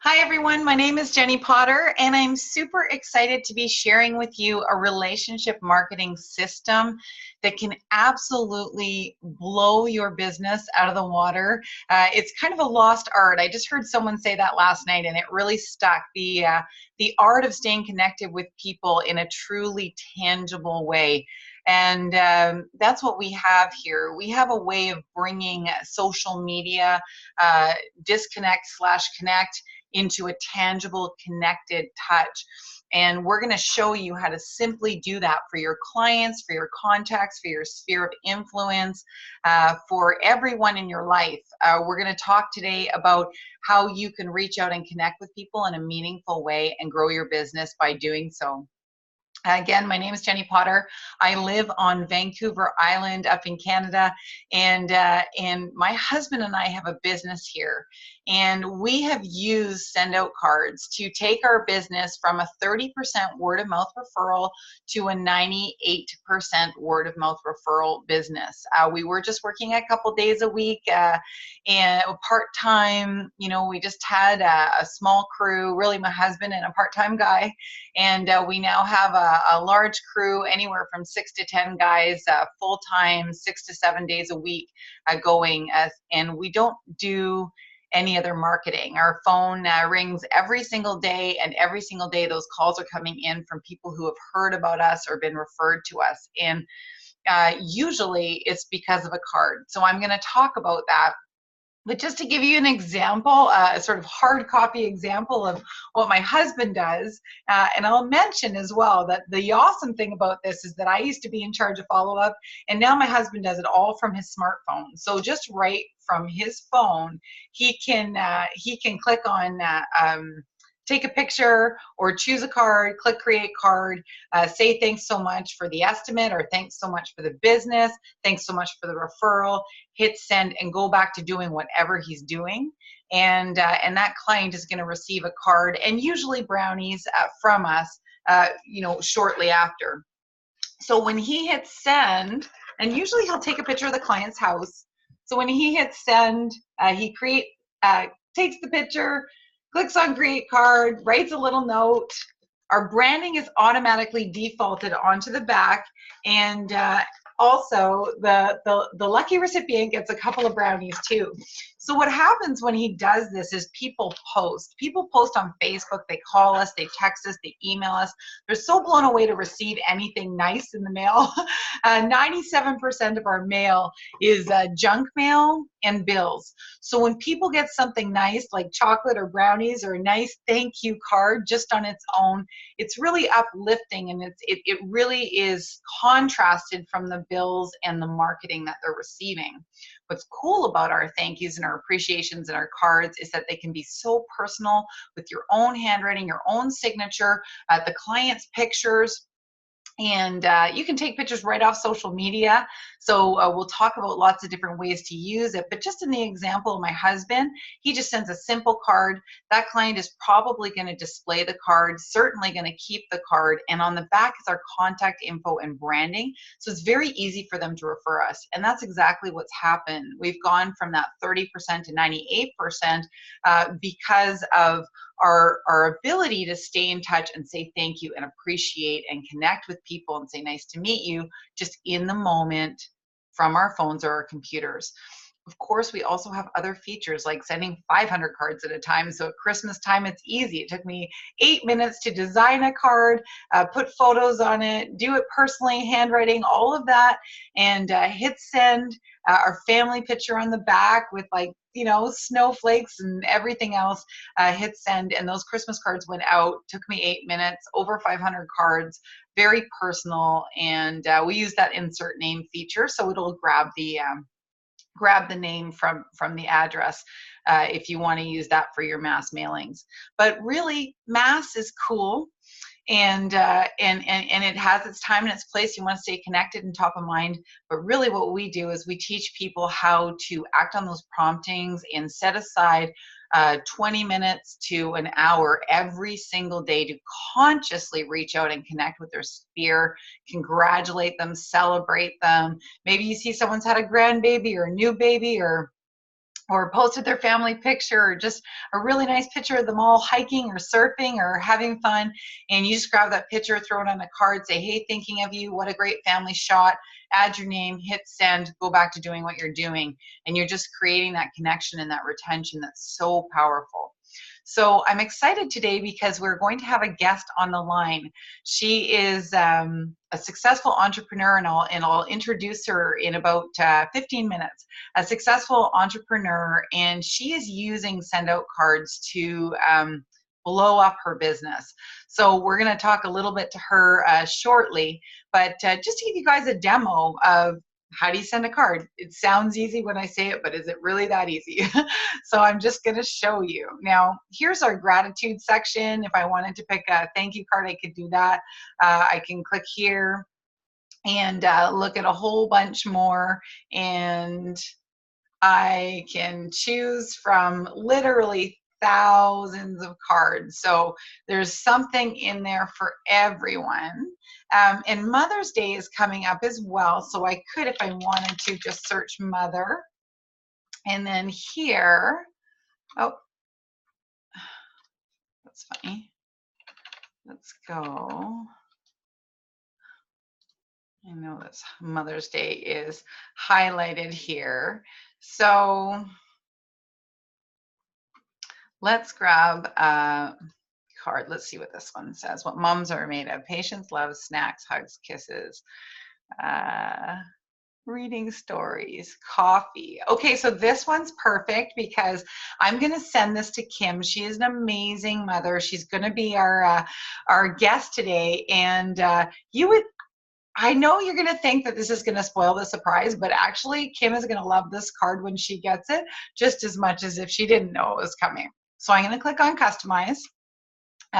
Hi everyone, my name is Jennie Potter and I'm super excited to be sharing with you a relationship marketing system that can absolutely blow your business out of the water. It's kind of a lost art. I just heard someone say that last night and it really stuck. The art of staying connected with people in a truly tangible way. And that's what we have here. We have a way of bringing social media disconnect/connect into a tangible, connected touch. And we're going to show you how to simply do that for your clients, for your contacts, for your sphere of influence, for everyone in your life. We're going to talk today about how you can reach out and connect with people in a meaningful way and grow your business by doing so. Again, my name is Jennie Potter. I live on Vancouver Island up in Canada, and my husband and I have a business here. And we have used send out cards to take our business from a 30% word of mouth referral to a 98% word of mouth referral business. We were just working a couple days a week and part-time, we just had a small crew, really my husband and a part-time guy. And we now have a large crew, anywhere from 6 to 10 guys, full-time, 6 to 7 days a week going. And we don't do any other marketing. Our phone rings every single day, and every single day those calls are coming in from people who have heard about us or been referred to us. And usually it's because of a card. So I'm going to talk about that. But just to give you an example, a sort of hard copy example of what my husband does, and I'll mention as well that the awesome thing about this is that I used to be in charge of follow-up, and now my husband does it all from his smartphone. So just right from his phone, he can click on take a picture or choose a card, click create card, say thanks so much for the estimate, or thanks so much for the business, thanks so much for the referral, hit send, and go back to doing whatever he's doing. And that client is going to receive a card and usually brownies from us, shortly after. So when he hits send, and usually he'll take a picture of the client's house. So when he hits send, he takes the picture, clicks on create card, writes a little note. Our branding is automatically defaulted onto the back, and also the lucky recipient gets a couple of brownies too. So what happens when he does this is people post on Facebook, they call us, they text us, they email us. They're so blown away to receive anything nice in the mail. 97% of our mail is junk mail and bills. So when people get something nice like chocolate or brownies or a nice thank you card just on its own, it's really uplifting, and it really is contrasted from the bills and the marketing that they're receiving. What's cool about our thank yous and our appreciations and our cards is that they can be so personal, with your own handwriting, your own signature, the client's pictures. And you can take pictures right off social media. So we'll talk about lots of different ways to use it. But just in the example of my husband, he just sends a simple card. That client is probably going to display the card, certainly going to keep the card. And on the back is our contact info and branding. So it's very easy for them to refer us. And that's exactly what's happened. We've gone from that 30% to 98% because of our ability to stay in touch and say thank you and appreciate and connect with people and say nice to meet you just in the moment from our phones or our computers. Of course, we also have other features like sending 500 cards at a time. So at Christmas time, it's easy. It took me 8 minutes to design a card, put photos on it, do it personally, handwriting, all of that, and hit send. Our family picture on the back with snowflakes and everything else, hit send, and those Christmas cards went out. Took me 8 minutes, over 500 cards, very personal, and we use that insert name feature, so it'll grab the name from the address if you want to use that for your mass mailings. But really, mass is cool. And it has its time and its place. You want to stay connected and top of mind. But really what we do is we teach people how to act on those promptings and set aside 20 minutes to an hour every single day to consciously reach out and connect with their sphere, congratulate them, celebrate them. Maybe you see someone's had a grandbaby or a new baby, or or posted their family picture, or just a really nice picture of them all hiking or surfing or having fun, and you just grab that picture, throw it on a card, say, hey, thinking of you, what a great family shot, add your name, hit send, go back to doing what you're doing, and you're just creating that connection and that retention that's so powerful. So I'm excited today because we're going to have a guest on the line. She is a successful entrepreneur, and I'll introduce her in about 15 minutes. A successful entrepreneur, and she is using send out cards to blow up her business. So we're going to talk a little bit to her shortly, but just to give you guys a demo of how do you send a card? It sounds easy when I say it, but is it really that easy? So I'm just going to show you. Now, here's our gratitude section. If I wanted to pick a thank you card, I could do that. I can click here and look at a whole bunch more, and I can choose from literally thousands of cards. So there's something in there for everyone. And Mother's Day is coming up as well. So I could, if I wanted to, just search mother. And then here, oh, that's funny. Let's go. I know this Mother's Day is highlighted here. So let's grab a card. Let's see what this one says. What moms are made of: patience, love, snacks, hugs, kisses, reading stories, coffee. Okay, so this one's perfect because I'm going to send this to Kim. She is an amazing mother. She's going to be our guest today, and I know you're going to think that this is going to spoil the surprise, but actually Kim is going to love this card when she gets it just as much as if she didn't know it was coming. So I'm going to click on customize.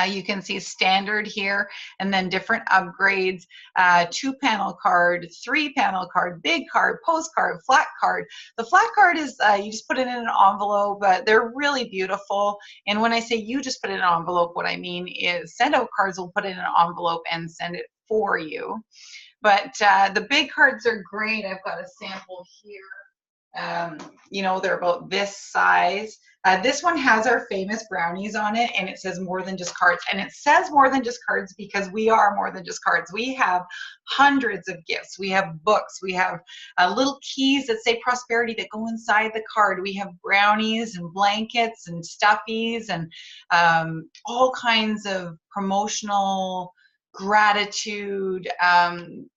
You can see standard here, and then different upgrades, 2-panel card, 3-panel card, big card, postcard, flat card. The flat card is, you just put it in an envelope, but they're really beautiful. And when I say you just put it in an envelope, what I mean is send out cards will put it in an envelope and send it for you. But the big cards are great. I've got a sample here. You know, they're about this size. This one has our famous brownies on it, and it says more than just cards. And it says more than just cards because we are more than just cards. We have hundreds of gifts. We have books. We have little keys that say prosperity that go inside the card. We have brownies and blankets and stuffies and all kinds of promotional gratitude,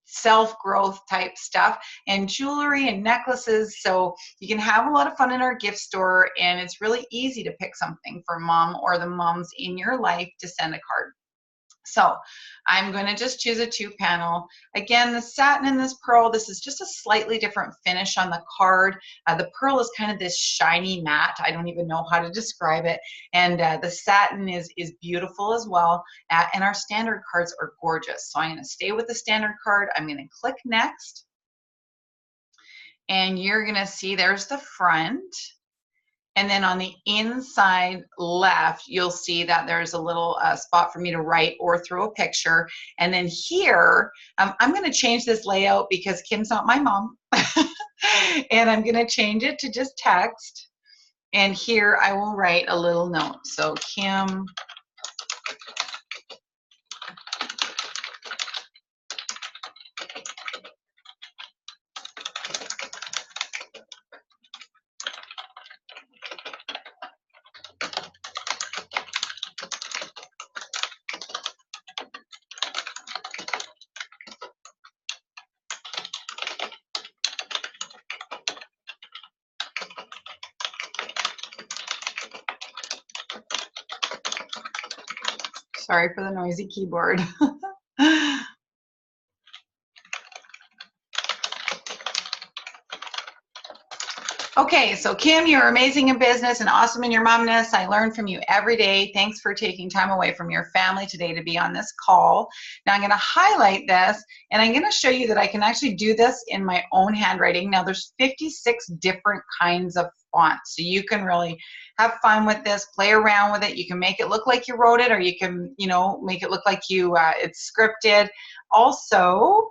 self-growth type stuff, and jewelry and necklaces. So you can have a lot of fun in our gift store, and it's really easy to pick something for mom or the moms in your life to send a card. So I'm going to just choose a 2-panel. Again, the satin and this pearl, this is just a slightly different finish on the card. The pearl is kind of this shiny matte. I don't even know how to describe it. And the satin is beautiful as well. And our standard cards are gorgeous. So I'm going to stay with the standard card. I'm going to click next. And you're going to see there's the front. And then on the inside left, you'll see that there's a little spot for me to write or throw a picture. And then here, I'm going to change this layout because Kim's not my mom. And I'm going to change it to just text. And here I will write a little note. So Kim, sorry for the noisy keyboard. Okay, so Kim, you're amazing in business and awesome in your momness. I learn from you every day. Thanks for taking time away from your family today to be on this call. Now I'm going to highlight this, and I'm going to show you that I can actually do this in my own handwriting. Now there's 56 different kinds of fonts, so you can really have fun with this, play around with it. You can make it look like you wrote it, or you can, make it look like it's scripted. Also,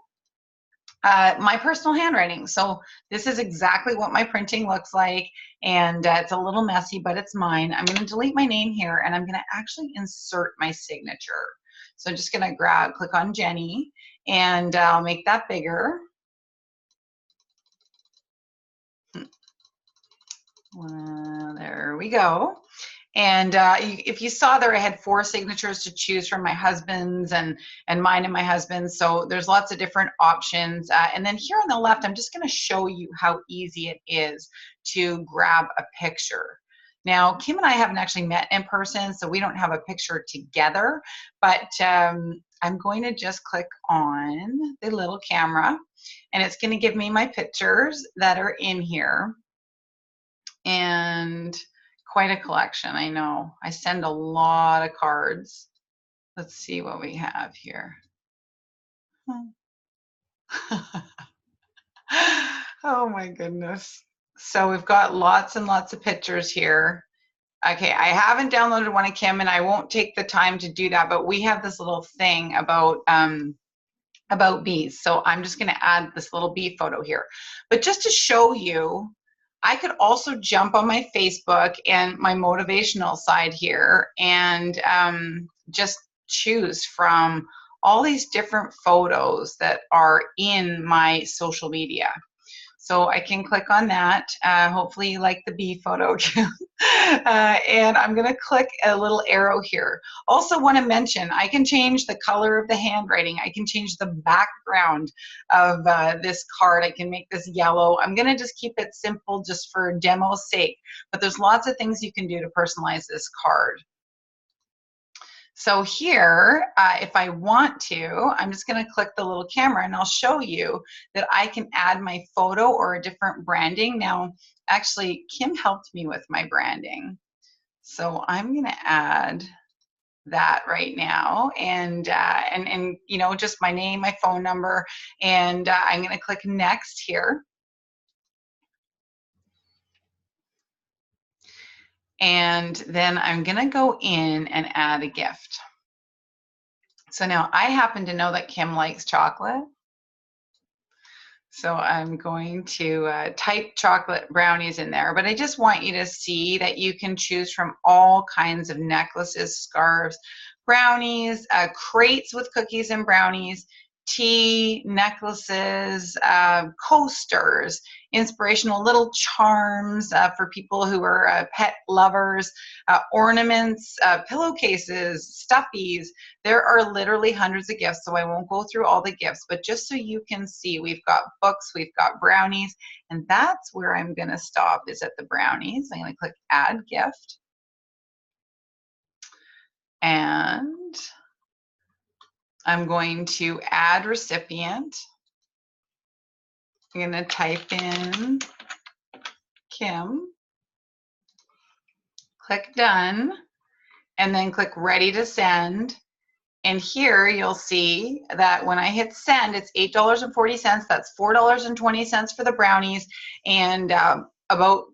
my personal handwriting. So this is exactly what my printing looks like, and it's a little messy, but it's mine. I'm going to delete my name here, and I'm going to actually insert my signature. So I'm just going to click on Jennie, and I'll make that bigger. There we go. And if you saw there, I had 4 signatures to choose from, my husband's and mine and my husband's. So there's lots of different options. And then here on the left, I'm just going to show you how easy it is to grab a picture. Now, Kim and I haven't actually met in person, so we don't have a picture together, but I'm going to just click on the little camera, and it's going to give me my pictures that are in here. And quite a collection, I know. I send a lot of cards. Let's see what we have here. Oh my goodness. So we've got lots and lots of pictures here. Okay, I haven't downloaded one of Kim, and I won't take the time to do that, but we have this little thing about bees. So I'm just going to add this little bee photo here. But just to show you, I could also jump on my Facebook and my motivational side here and just choose from all these different photos that are in my social media. So I can click on that. Hopefully you like the bee photo too. And I'm going to click a little arrow here. Also want to mention, I can change the color of the handwriting. I can change the background of this card. I can make this yellow. I'm going to just keep it simple just for demo's sake. But there's lots of things you can do to personalize this card. So here, if I want to, I'm just going to click the little camera, and I'll show you that I can add my photo or a different branding. Now, actually, Kim helped me with my branding. So I'm going to add that right now, and you know, just my name, my phone number, and I'm going to click next here. And then I'm going to go in and add a gift. So now I happen to know that Kim likes chocolate. So I'm going to type chocolate brownies in there, but I just want you to see that you can choose from all kinds of necklaces, scarves, brownies, crates with cookies and brownies, tea, necklaces, coasters, inspirational little charms for people who are pet lovers, ornaments, pillowcases, stuffies. There are literally hundreds of gifts, so I won't go through all the gifts, but just so you can see, we've got books, we've got brownies, and that's where I'm going to stop, is at the brownies. I'm going to click Add Gift. And I'm going to add recipient. I'm going to type in Kim, click Done, and then click Ready to Send. And here you'll see that when I hit send, it's $8.40. That's $4.20 for the brownies, and about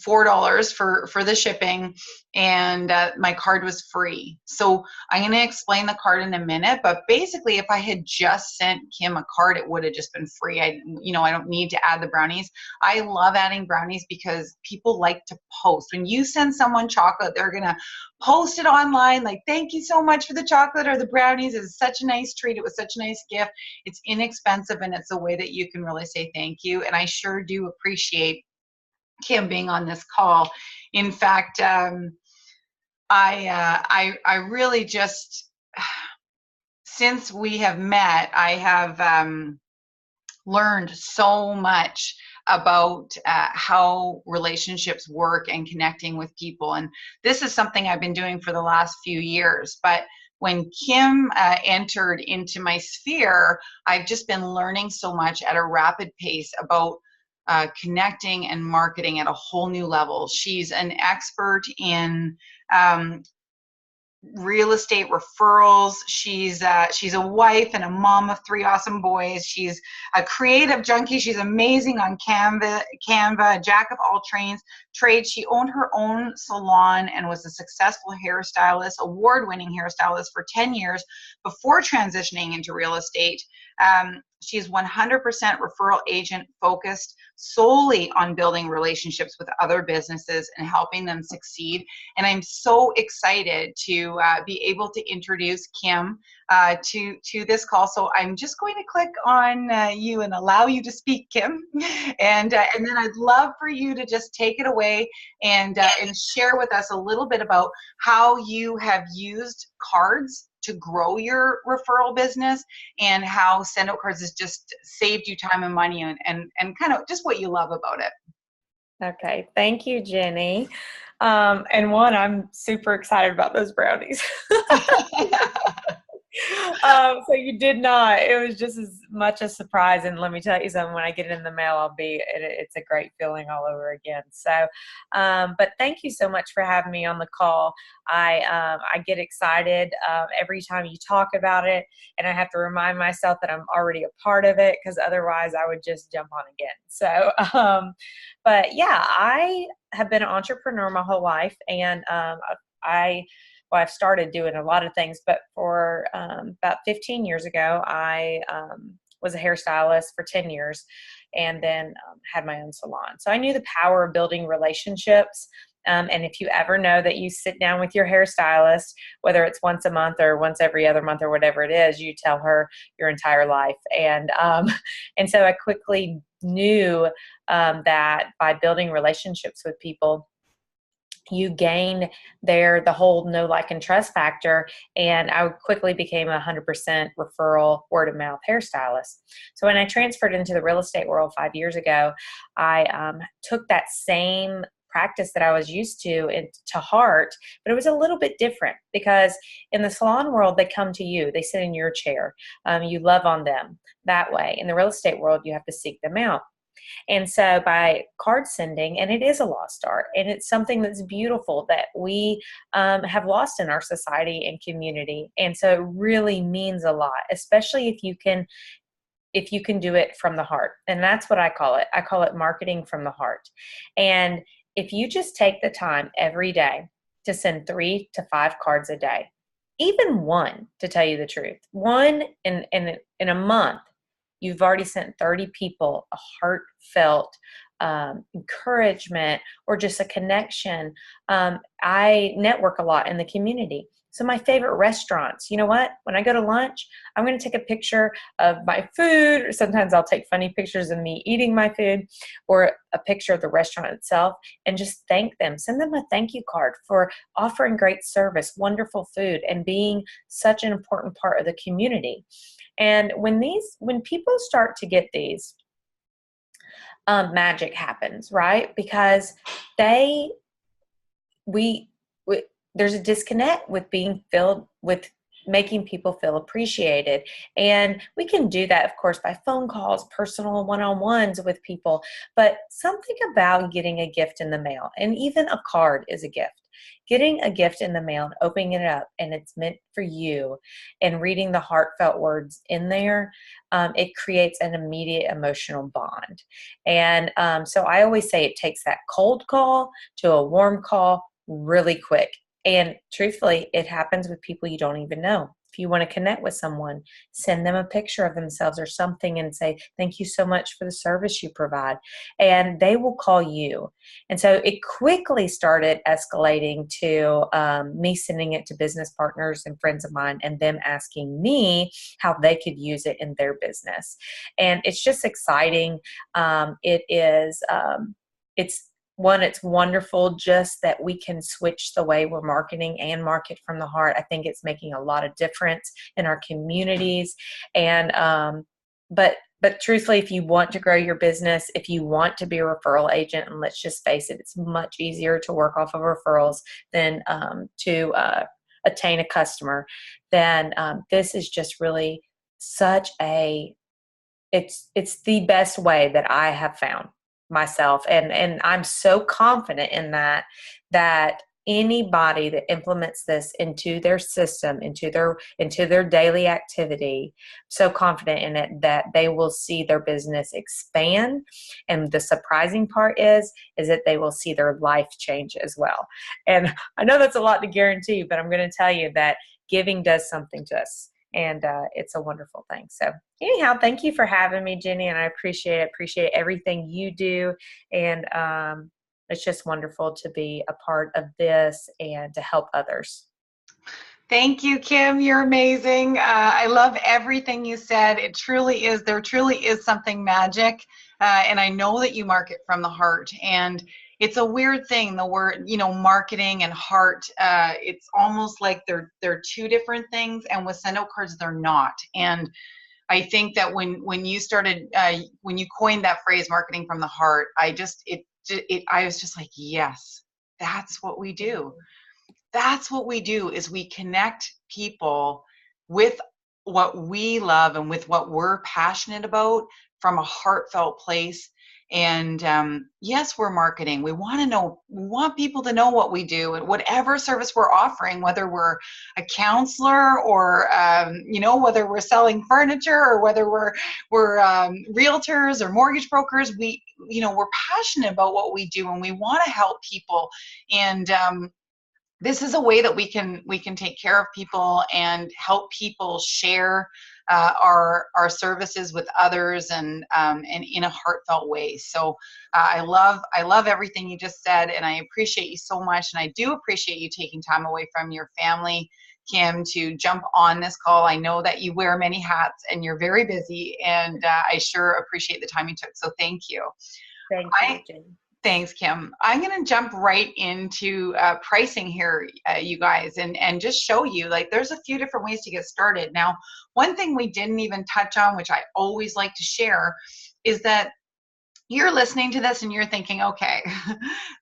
$4 for the shipping, and my card was free. So I'm going to explain the card in a minute, but basically if I had just sent Kim a card, it would have just been free. I don't need to add the brownies. I love adding brownies because people like to post. When you send someone chocolate, they're going to post it online like, thank you so much for the chocolate or the brownies. It's such a nice treat. It was such a nice gift. It's inexpensive, and it's a way that you can really say thank you. And I sure do appreciate Kim being on this call. In fact, I really just, since we have met, I have learned so much about how relationships work and connecting with people. And this is something I've been doing for the last few years. But when Kim entered into my sphere, I've just been learning so much at a rapid pace about connecting and marketing at a whole new level. She's an expert in real estate referrals. She's a wife and a mom of 3 awesome boys. She's a creative junkie. She's amazing on Canva, a jack of all trades. She owned her own salon and was a successful hairstylist, award-winning hairstylist for 10 years before transitioning into real estate. She's 100% referral agent focused solely on building relationships with other businesses and helping them succeed. And I'm so excited to be able to introduce Kim to this call. So I'm just going to click on you and allow you to speak, Kim. And then I'd love for you to just take it away and share with us a little bit about how you have used cards to grow your referral business, and how send out cards has just saved you time and money, and kind of just what you love about it. Okay, thank you, Jenny. And one, I'm super excited about those brownies. So you did not. It was just as much a surprise. And let me tell you something, when I get it in the mail, it's a great feeling all over again. So, but thank you so much for having me on the call. I get excited every time you talk about it, and I have to remind myself that I'm already a part of it, because otherwise I would just jump on again. So, but yeah, I have been an entrepreneur my whole life, and I've started doing a lot of things, but for about 15 years ago, I was a hairstylist for 10 years, and then had my own salon. So I knew the power of building relationships. And if you ever know that you sit down with your hairstylist, whether it's once a month or once every other month or whatever it is, you tell her your entire life. And so I quickly knew that by building relationships with people, you gain the whole know, like, and trust factor. And I quickly became 100% referral, word of mouth hairstylist. So when I transferred into the real estate world 5 years ago, I took that same practice that I was used to heart, but it was a little bit different, because in the salon world, they come to you, they sit in your chair, you love on them that way. In the real estate world, you have to seek them out. And so by card sending, and it is a lost art, and it's something that's beautiful that we have lost in our society and community. And so it really means a lot, especially if you can do it from the heart. And that's what I call it. I call it marketing from the heart. And if you just take the time every day to send 3 to 5 cards a day, even one, to tell you the truth, one in a month, you've already sent 30 people a heartfelt encouragement or just a connection. I network a lot in the community. So my favorite restaurants, you know what? When I go to lunch, I'm going to take a picture of my food, or sometimes I'll take funny pictures of me eating my food, or a picture of the restaurant itself, and just thank them. Send them a thank you card for offering great service, wonderful food, and being such an important part of the community. And when people start to get these, magic happens, right? Because there's a disconnect with being filled with making people feel appreciated. And we can do that, of course, by phone calls, personal one-on-ones with people, but something about getting a gift in the mail, and even a card is a gift. Getting a gift in the mail and opening it up, and it's meant for you, and reading the heartfelt words in there, it creates an immediate emotional bond. And so I always say it takes that cold call to a warm call really quick. And truthfully, it happens with people you don't even know. If you want to connect with someone, send them a picture of themselves or something and say, thank you so much for the service you provide. And they will call you. And so it quickly started escalating to me sending it to business partners and friends of mine, and them asking me how they could use it in their business. And it's just exciting. It's wonderful just that we can switch the way we're marketing and market from the heart. I think it's making a lot of difference in our communities. And, but truthfully, if you want to grow your business, if you want to be a referral agent, and let's just face it, it's much easier to work off of referrals than to attain a customer, then this is just really it's the best way that I have found myself. And I'm so confident in that anybody that implements this into their system, into their daily activity, so confident in it that they will see their business expand. And the surprising part is that they will see their life change as well. And I know that's a lot to guarantee, but I'm going to tell you that giving does something to us. and it's a wonderful thing. So anyhow, thank you for having me, Jenny, and I appreciate everything you do, and it's just wonderful to be a part of this and to help others. Thank you, Kim. You're amazing. I love everything you said. It truly is, there truly is something magic. And I know that you market from the heart. And it's a weird thing, the word, marketing and heart. It's almost like they're two different things. And with send out cards, they're not. And I think that when you started, when you coined that phrase, marketing from the heart, I was just like, yes, that's what we do. That's what we do, is we connect people with what we love and with what we're passionate about from a heartfelt place. And yes, we're marketing. We want people to know what we do and whatever service we're offering, whether we're a counselor or, whether we're selling furniture or whether we're realtors or mortgage brokers, we're passionate about what we do and we want to help people. And this is a way that we can take care of people and help people share our services with others, and in a heartfelt way. So I love everything you just said, and I appreciate you so much. And I do appreciate you taking time away from your family, Kim, to jump on this call. I know that you wear many hats and you're very busy, and I sure appreciate the time you took. So thank you. Thank you, Jenny. Thanks, Kim. I'm going to jump right into pricing here, you guys, and just show you, like, there's a few different ways to get started. Now, one thing we didn't even touch on, which I always like to share, is that you're listening to this and you're thinking, okay,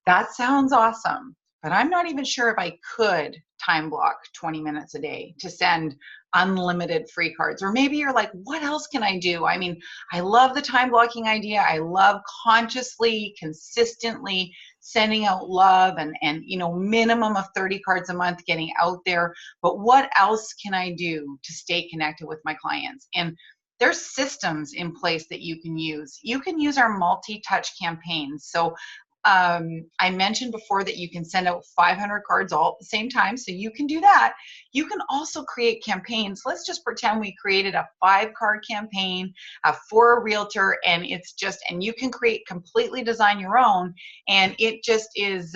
that sounds awesome, but I'm not even sure if I could time block 20 minutes a day to send unlimited free cards. Or maybe you're like, what else can I do? I mean, I love the time blocking idea. I love consciously, consistently sending out love and minimum of 30 cards a month getting out there. But what else can I do to stay connected with my clients? And there's systems in place that you can use. You can use our multi-touch campaigns. So I mentioned before that you can send out 500 cards all at the same time. So you can do that. You can also create campaigns. Let's just pretend we created a 5-card campaign for a realtor, and and you can completely design your own. And it just is,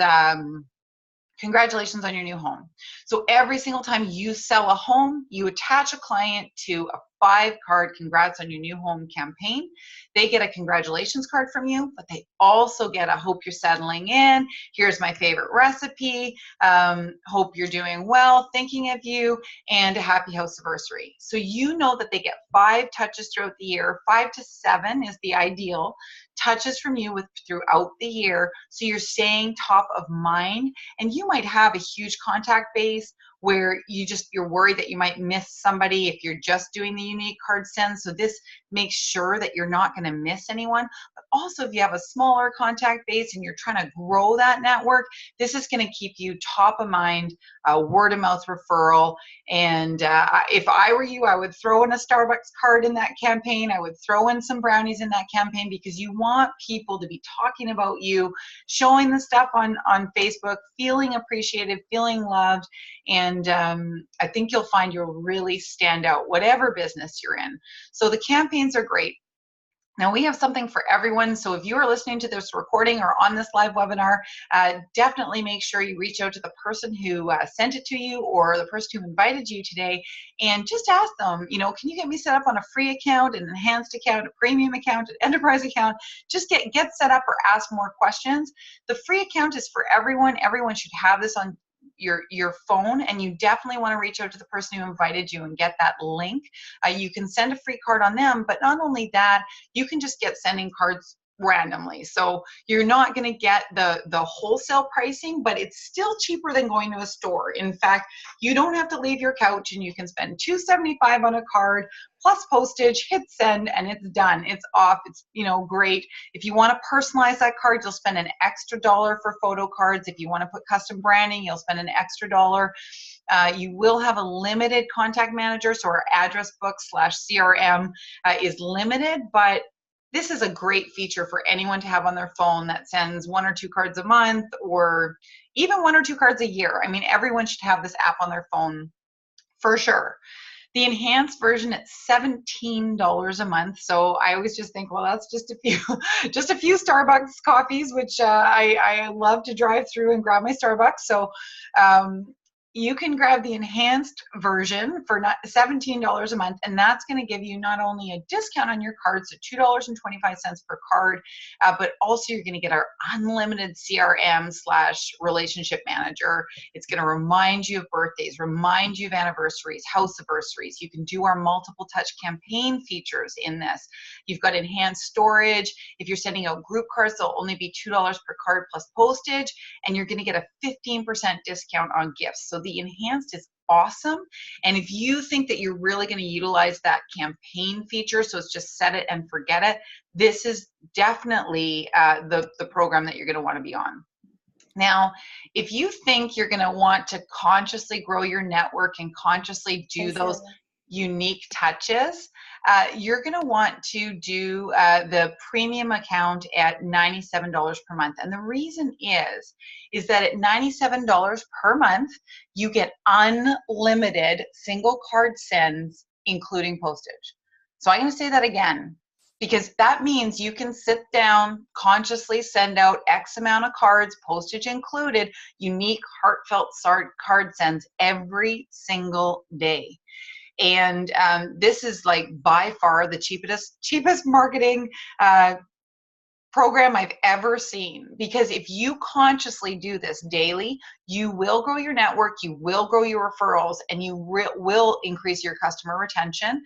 congratulations on your new home. So every single time you sell a home, you attach a client to a 5-card congrats on your new home campaign. They get a congratulations card from you, but they also get a hope you're settling in, here's my favorite recipe, hope you're doing well, thinking of you, and a happy house anniversary. So you know that they get 5 touches throughout the year. 5 to 7 is the ideal touches from you throughout the year. So you're staying top of mind, and you might have a huge contact base where you're worried that you might miss somebody if you're just doing the unique card send. So this makes sure that you're not going to miss anyone. But also, if you have a smaller contact base and you're trying to grow that network, this is going to keep you top of mind, word of mouth referral. And if I were you, I would throw in a Starbucks card in that campaign. I would throw in some brownies in that campaign, because you want people to be talking about you, showing the stuff on Facebook, feeling appreciated, feeling loved. And I think you'll find you'll really stand out, whatever business you're in. So the campaigns are great. Now, we have something for everyone. So if you are listening to this recording or on this live webinar, definitely make sure you reach out to the person who sent it to you or the person who invited you today, and just ask them, can you get me set up on a free account, an enhanced account, a premium account, an enterprise account? Just get set up or ask more questions. The free account is for everyone. Everyone should have this on your phone, and you definitely want to reach out to the person who invited you and get that link. You can send a free card on them, but not only that, you can just get sending cards randomly. So you're not going to get the wholesale pricing, but it's still cheaper than going to a store. In fact, you don't have to leave your couch, and you can spend $2.75 on a card plus postage, hit send, and it's done. It's off. It's great. If you want to personalize that card, you'll spend an extra $1 for photo cards. If you want to put custom branding, you'll spend an extra $1. You will have a limited contact manager, so our address book / CRM is limited, but this is a great feature for anyone to have on their phone that sends 1 or 2 cards a month, or even 1 or 2 cards a year. I mean, everyone should have this app on their phone for sure. The enhanced version, it's $17 a month. So I always just think, well, that's just a few, just a few Starbucks coffees, which I love to drive through and grab my Starbucks. So you can grab the enhanced version for $17 a month, and that's going to give you not only a discount on your card, so $2.25 per card, but also you're going to get our unlimited CRM/relationship manager. It's going to remind you of birthdays, remind you of anniversaries, house anniversaries. You can do our multiple touch campaign features in this. You've got enhanced storage. If you're sending out group cards, they'll only be $2 per card plus postage, and you're going to get a 15% discount on gifts. So the enhanced is awesome. And if you think that you're really going to utilize that campaign feature, so it's just set it and forget it, this is definitely the program that you're going to want to be on. Now, if you think you're going to want to consciously grow your network and consciously do those unique touches, you're going to want to do the premium account at $97 per month. And the reason is that at $97 per month, you get unlimited single card sends, including postage. So I'm going to say that again, because that means you can sit down, consciously send out X amount of cards, postage included, unique, heartfelt card sends every single day. And this is like by far the cheapest marketing program I've ever seen, because if you consciously do this daily, you will grow your network, you will grow your referrals, and you will increase your customer retention.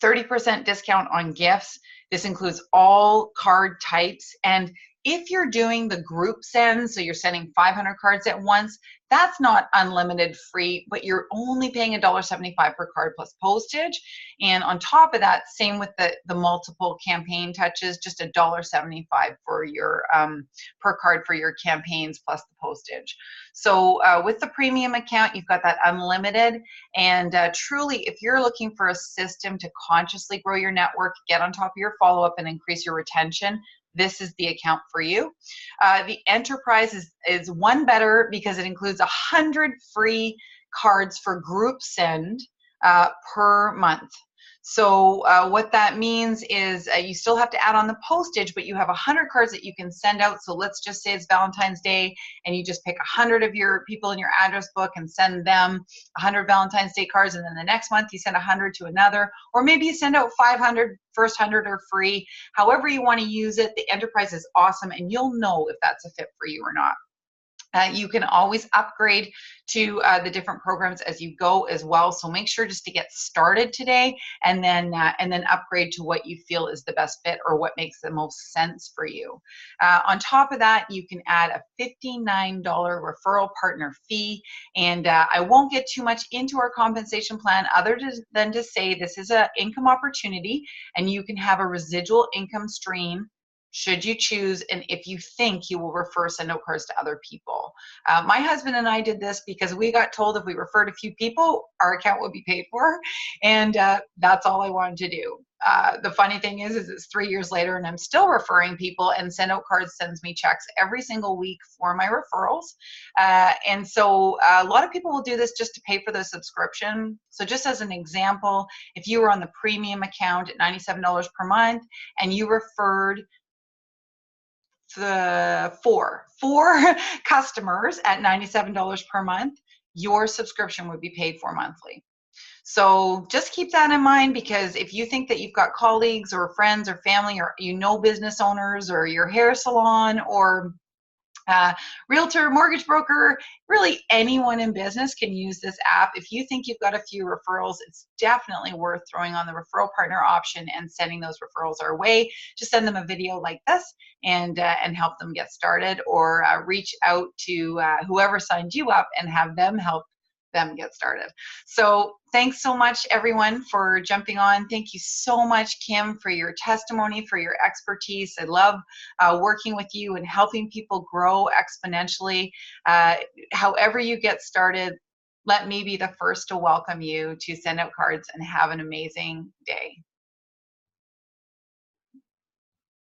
30% discount on gifts. This includes all card types. And if you're doing the group sends, so you're sending 500 cards at once, that's not unlimited free, but you're only paying $1.75 per card plus postage. And on top of that, same with the multiple campaign touches, just $1.75 for your per card for your campaigns plus the postage. So with the premium account, you've got that unlimited. And truly, if you're looking for a system to consciously grow your network, get on top of your follow-up, and increase your retention, this is the account for you. The enterprise is one better because it includes 100 free cards for group send per month. So what that means is you still have to add on the postage, but you have 100 cards that you can send out. So let's just say it's Valentine's Day, and you just pick 100 of your people in your address book and send them 100 Valentine's Day cards, and then the next month you send 100 to another, or maybe you send out 500, first 100 are free. However you want to use it, the enterprise is awesome, and you'll know if that's a fit for you or not. You can always upgrade to the different programs as you go as well. So make sure just to get started today, and then upgrade to what you feel is the best fit or what makes the most sense for you. On top of that, you can add a $59 referral partner fee. And I won't get too much into our compensation plan other than to say this is an income opportunity, and you can have a residual income stream should you choose, and if you think you will refer send out cards to other people. My husband and I did this because we got told if we referred a few people, our account would be paid for, and that's all I wanted to do. The funny thing is it's 3 years later, and I'm still referring people, and Send Out Cards sends me checks every single week for my referrals. And so a lot of people will do this just to pay for the subscription. So just as an example, if you were on the premium account at $97 per month, and you referred the four customers at $97 per month, your subscription would be paid for monthly. So just keep that in mind, because if you think that you've got colleagues or friends or family, or business owners, or your hair salon, or realtor, mortgage broker, really anyone in business can use this app. If you think you've got a few referrals, it's definitely worth throwing on the referral partner option and sending those referrals our way. Just send them a video like this and help them get started, or reach out to whoever signed you up and have them help them get started. So thanks so much, everyone, for jumping on. Thank you so much, Kim, for your testimony, for your expertise. I love working with you and helping people grow exponentially. However you get started, let me be the first to welcome you to Send Out Cards, and have an amazing day.